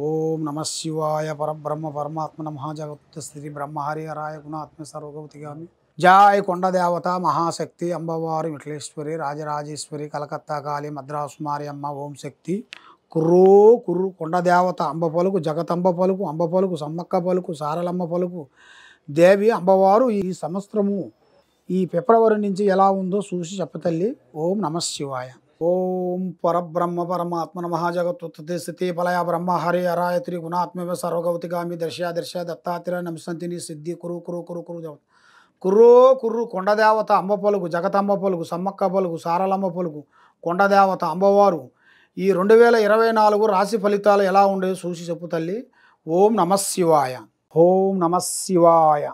ఓం నమ శివాయ పరబ్రహ్మ పరమాత్మ మహాజగత్ స్థితి బ్రహ్మహరి హరాయ గుణాత్మ సర్వగౌతిగామి జయ కొండదేవత మహాశక్తి అంబవారి విఠలేశ్వరి రాజరాజేశ్వరి కలకత్తా కాళీ మద్రాసు మారి అమ్మ ఓం శక్తి కుర్రో కుర్రు కొండదేవత అంబ పలుకు జగతంబ పలుకు అంబ పలుకు సమ్మక్క పలుకు సారలమ్మ పలుకు దేవి అంబవారు ఈ సంవత్సరము ఈ ఫిబ్రవరి నుంచి ఎలా ఉందో చూసి చెప్పతల్లి. ఓం నమ శివాయ. ఓం పరబ్రహ్మ పరమాత్మ మహాజగత్తుత్తే స్థితి ఫలయ బ్రహ్మ హరి హరాయ త్రిగుణాత్మ సర్వగౌతిగామి దర్శ దర్శ దత్తాత్రేయ నమసంతిని సిద్ధి కురు కురు కురు కురు దేవత కుర్రో కుర్రు కొండదేవత అంబ పలుకు జగతంబ పలుకు సమ్మక్క పలుకు సారలమ్మ పలుకు కొండదేవత అంబవారు ఈ 2024 రాశి ఫలితాలు ఎలా ఉండేవి చూసి చెప్పు తల్లి. ఓం నమ శివాయ. ఓం నమ శివాయ.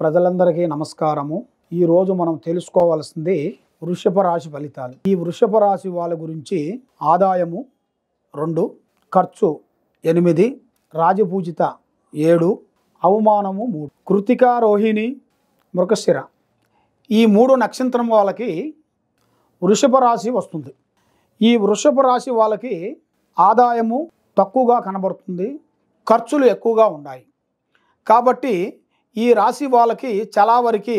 ప్రజలందరికీ నమస్కారము. ఈరోజు మనం తెలుసుకోవాల్సింది వృషభ రాశి ఫలితాలు. ఈ వృషభ రాశి వాళ్ళ గురించి ఆదాయము 2, ఖర్చు 8, రాజపూజిత 7, అవమానము 3. కృతిక, రోహిణి, మృగశిర ఈ 3 నక్షత్రం వాళ్ళకి వృషభ రాశి వస్తుంది. ఈ వృషభ రాశి వాళ్ళకి ఆదాయము తక్కువగా కనబడుతుంది, ఖర్చులు ఎక్కువగా ఉన్నాయి. కాబట్టి ఈ రాశి వాళ్ళకి చాలా వరకు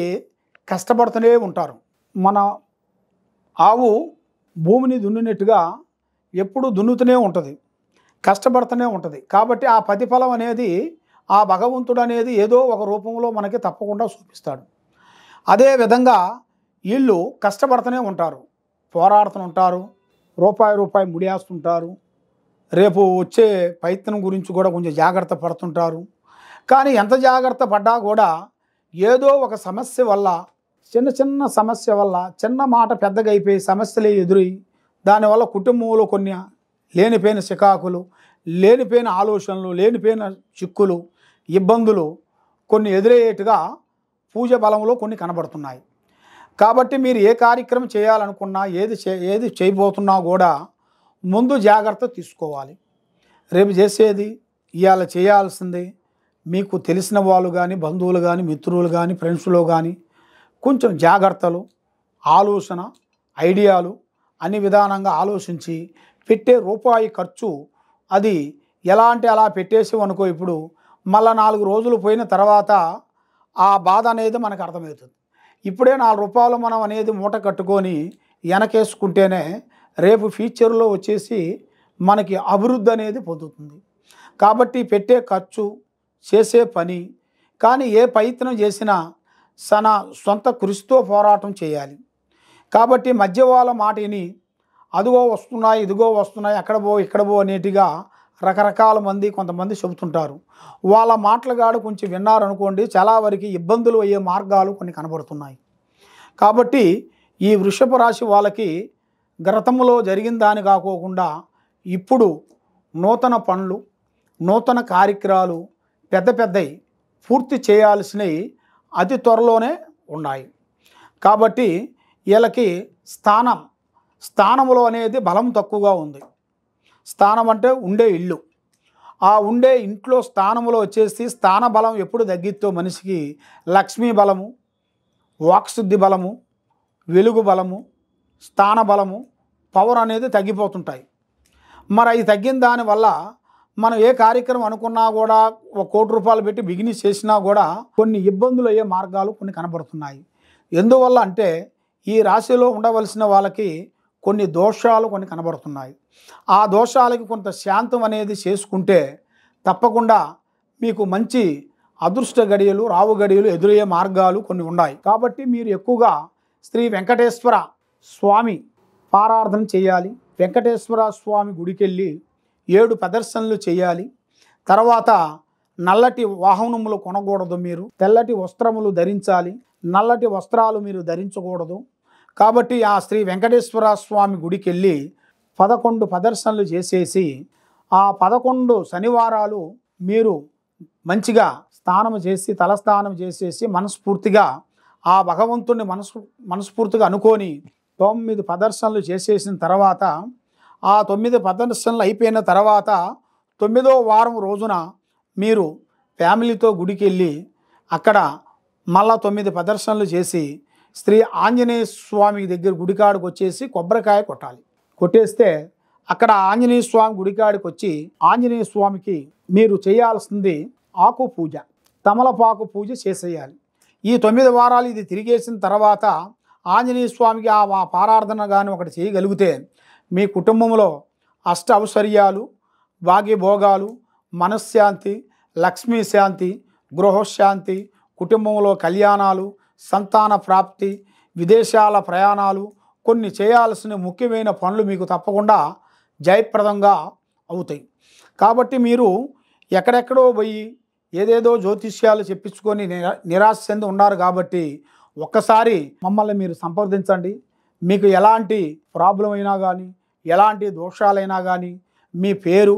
కష్టపడుతూనే ఉంటారు. మన ఆవు భూమిని దున్నినట్టుగా ఎప్పుడు దున్నుతూనే ఉంటుంది, కష్టపడుతూనే ఉంటుంది. కాబట్టి ఆ ప్రతిఫలం అనేది ఆ భగవంతుడు అనేది ఏదో ఒక రూపంలో మనకి తప్పకుండా చూపిస్తాడు. అదేవిధంగా వీళ్ళు కష్టపడుతూనే ఉంటారు, పోరాడుతూ ఉంటారు, రూపాయి ముడియేస్తుంటారు. రేపు వచ్చే ప్రయత్నం గురించి కూడా కొంచెం జాగ్రత్త పడుతుంటారు. కానీ ఎంత జాగ్రత్త పడ్డా కూడా ఏదో ఒక సమస్య వల్ల, చిన్న సమస్య వల్ల, చిన్న మాట పెద్దగా అయిపోయి సమస్యలే ఎదురై దానివల్ల కుటుంబంలో కొన్ని లేనిపోయిన చికాకులు, లేనిపోయిన ఆలోచనలు, లేనిపోయిన చిక్కులు, ఇబ్బందులు కొన్ని ఎదురయ్యేట్టుగా పూజ బలంలో కొన్ని కనబడుతున్నాయి. కాబట్టి మీరు ఏ కార్యక్రమం చేయాలనుకున్నా, ఏది చేయబోతున్నా కూడా ముందు జాగ్రత్త తీసుకోవాలి. రేపు చేసేది ఇవాళ చేయాల్సింది మీకు తెలిసిన వాళ్ళు కానీ, బంధువులు కానీ, మిత్రులు కానీ, ఫ్రెండ్స్లో కానీ కొంచెం జాగ్రత్తలు, ఆలోచన, ఐడియాలు అన్ని విధానంగా ఆలోచించి పెట్టే రూపాయి ఖర్చు అది ఎలా అంటే అలా పెట్టేసి అనుకో. ఇప్పుడు మళ్ళీ 4 రోజులు పోయిన తర్వాత ఆ బాధ అనేది మనకు అర్థమవుతుంది. ఇప్పుడే 4 రూపాయలు మనం అనేది మూట కట్టుకొని వెనకేసుకుంటేనే రేపు ఫ్యూచర్లో వచ్చేసి మనకి అభివృద్ధి అనేది పొందుతుంది. కాబట్టి పెట్టే ఖర్చు, చేసే పని కానీ ఏ ప్రయత్నం చేసినా తన సొంత కృషితో పోరాటం చేయాలి. కాబట్టి మధ్య వాళ్ళ మాటని అదిగో వస్తున్నాయి, ఇదిగో వస్తున్నాయి, అక్కడ పో ఇక్కడ పో అనేటిగా రకరకాల మంది కొంతమంది చెబుతుంటారు. వాళ్ళ మాటలుగాడు కొంచెం విన్నారనుకోండి, చాలా వరకు ఇబ్బందులు అయ్యే మార్గాలు కొన్ని కనబడుతున్నాయి. కాబట్టి ఈ వృషభ రాశి వాళ్ళకి గతంలో జరిగిన దాని కాకోకుండా ఇప్పుడు నూతన పనులు, నూతన కార్యక్రమాలు పెద్దవి పూర్తి చేయాల్సినవి అతి త్వరలోనే ఉన్నాయి. కాబట్టి వీళ్ళకి స్థానంలో అనేది బలం తక్కువగా ఉంది. స్థానం అంటే ఉండే ఇల్లు. ఆ ఉండే ఇంట్లో స్థానంలో వచ్చేసి స్థాన బలం ఎప్పుడు తగ్గిద్దో మనిషికి లక్ష్మీ బలము, వాక్శుద్ధి బలము, వెలుగు బలము, స్థాన బలము, పవర్ అనేది తగ్గిపోతుంటాయి. మరి అవి తగ్గిన దానివల్ల మనం ఏ కార్యక్రమం అనుకున్నా కూడా 1 కోటి రూపాయలు పెట్టి బిగినెస్ చేసినా కూడా కొన్ని ఇబ్బందులు అయ్యే మార్గాలు కొన్ని కనబడుతున్నాయి. ఎందువల్ల అంటే ఈ రాశిలో ఉండవలసిన వాళ్ళకి కొన్ని దోషాలు కొన్ని కనబడుతున్నాయి. ఆ దోషాలకి కొంత శాంతం అనేది చేసుకుంటే తప్పకుండా మీకు మంచి అదృష్ట గడియలు, రావు గడియలు ఎదురయ్యే మార్గాలు కొన్ని ఉన్నాయి. కాబట్టి మీరు ఎక్కువగా శ్రీ వెంకటేశ్వర స్వామి పారార్థన చేయాలి. వెంకటేశ్వర స్వామి గుడికి వెళ్ళి 7 ప్రదర్శనలు చేయాలి. తర్వాత నల్లటి వాహనములు కొనకూడదు, మీరు తెల్లటి వస్త్రములు ధరించాలి, నల్లటి వస్త్రాలు మీరు ధరించకూడదు. కాబట్టి ఆ శ్రీ వెంకటేశ్వర స్వామి గుడికి వెళ్ళి 11 ప్రదర్శనలు చేసేసి ఆ 11 శనివారాలు మీరు మంచిగా స్నానం చేసి తలస్నానం చేసేసి మనస్ఫూర్తిగా ఆ భగవంతుని మనస్ఫూర్తిగా అనుకొని 9 ప్రదర్శనలు చేసేసిన తర్వాత ఆ 9 ప్రదర్శనలు అయిపోయిన తర్వాత 9వ వారం రోజున మీరు ఫ్యామిలీతో గుడికి వెళ్ళి అక్కడ మళ్ళా 9 ప్రదర్శనలు చేసి శ్రీ ఆంజనేయ స్వామి దగ్గర గుడికాడికి వచ్చేసి కొబ్బరికాయ కొట్టాలి. కొట్టేస్తే అక్కడ ఆంజనేయ స్వామి గుడికాడికి వచ్చి ఆంజనేయ స్వామికి మీరు చేయాల్సింది ఆకు పూజ, తమలపాకు పూజ చేసేయాలి. ఈ 9 వారాలు ఇది తిరిగేసిన తర్వాత ఆంజనేయ స్వామికి ఆ పారార్థన కానీ ఒకటి చేయగలిగితే మీ కుటుంబంలో అష్ట ఔశ్వర్యాలు, భాగ్యభోగాలు, మనశ్శాంతి, లక్ష్మీ శాంతి, గృహశాంతి, కుటుంబంలో కళ్యాణాలు, సంతాన ప్రాప్తి, విదేశాల ప్రయాణాలు, కొన్ని చేయాల్సిన ముఖ్యమైన పనులు మీకు తప్పకుండా జయప్రదంగా అవుతాయి. కాబట్టి మీరు ఎక్కడెక్కడో పోయి ఏదేదో జ్యోతిష్యాలు చెప్పించుకొని నిరాశ చెంది ఉన్నారు. కాబట్టి ఒక్కసారి మమ్మల్ని మీరు సంప్రదించండి. మీకు ఎలాంటి ప్రాబ్లం అయినా కానీ, ఎలాంటి దోషాలైనా కానీ, మీ పేరు,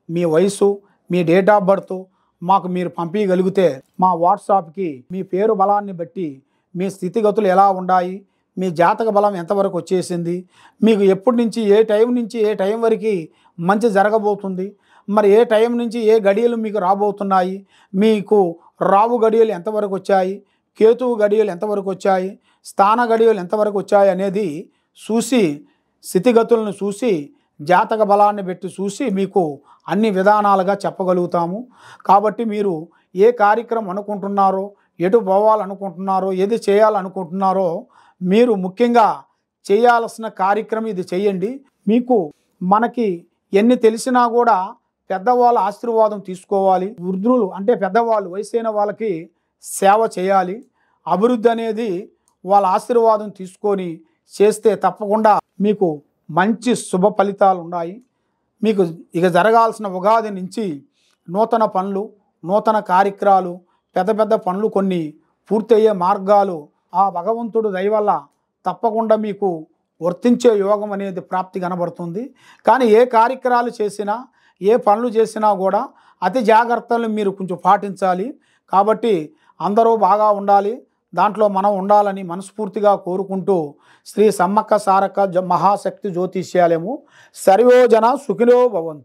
మీ వయసు, మీ డేట్ ఆఫ్ బర్త్ మాకు మీరు పంపించగలిగితే మా వాట్సాప్కి మీ పేరు బలాన్ని బట్టి మీ స్థితిగతులు ఎలా ఉన్నాయి, మీ జాతక బలం ఎంతవరకు వచ్చేసింది, మీకు ఎప్పటి నుంచి ఏ టైం వరకు మంచి జరగబోతుంది, మరి ఏ టైం నుంచి ఏ గడియలు మీకు రాబోతున్నాయి, మీకు రావు గడియలు ఎంతవరకు వచ్చాయి, కేతువు గడియలు ఎంతవరకు వచ్చాయి, స్థాన గడియలు ఎంతవరకు వచ్చాయి అనేది చూసి, స్థితిగతులను చూసి, జాతక బలాన్ని పెట్టి చూసి మీకు అన్ని విధానాలుగా చెప్పగలుగుతాము. కాబట్టి మీరు ఏ కార్యక్రమం అనుకుంటున్నారో, ఎటు పోవాలనుకుంటున్నారో, ఏది చేయాలనుకుంటున్నారో మీరు ముఖ్యంగా చేయాల్సిన కార్యక్రమం ఇది చేయండి. మీకు మనకి ఎన్ని తెలిసినా కూడా పెద్దవాళ్ళ ఆశీర్వాదం తీసుకోవాలి. వృద్ధులు అంటే పెద్దవాళ్ళు, వయసైన వాళ్ళకి సేవ చేయాలి. అభివృద్ధి అనేది వాళ్ళ ఆశీర్వాదం తీసుకొని చేస్తే తప్పకుండా మీకు మంచి శుభ ఫలితాలు ఉన్నాయి. మీకు ఇక జరగాల్సిన ఉగాది నుంచి నూతన పనులు, నూతన కార్యక్రమాలు, పెద్ద పెద్ద పనులు కొన్ని పూర్తయ్యే మార్గాలు ఆ భగవంతుడు దయ వల్ల తప్పకుండా మీకు వర్తించే యోగం అనేది ప్రాప్తి కనబడుతుంది. కానీ ఏ కార్యక్రమాలు చేసినా, ఏ పనులు చేసినా కూడా అతి జాగ్రత్తలు మీరు కొంచెం పాటించాలి. కాబట్టి అందరూ బాగా ఉండాలి, దాంట్లో మనం ఉండాలని మనస్ఫూర్తిగా కోరుకుంటూ శ్రీ సమ్మక్క సారక్క మహాశక్తి జ్యోతిష్యాలయము సర్వోజన సుఖినో భవంతు.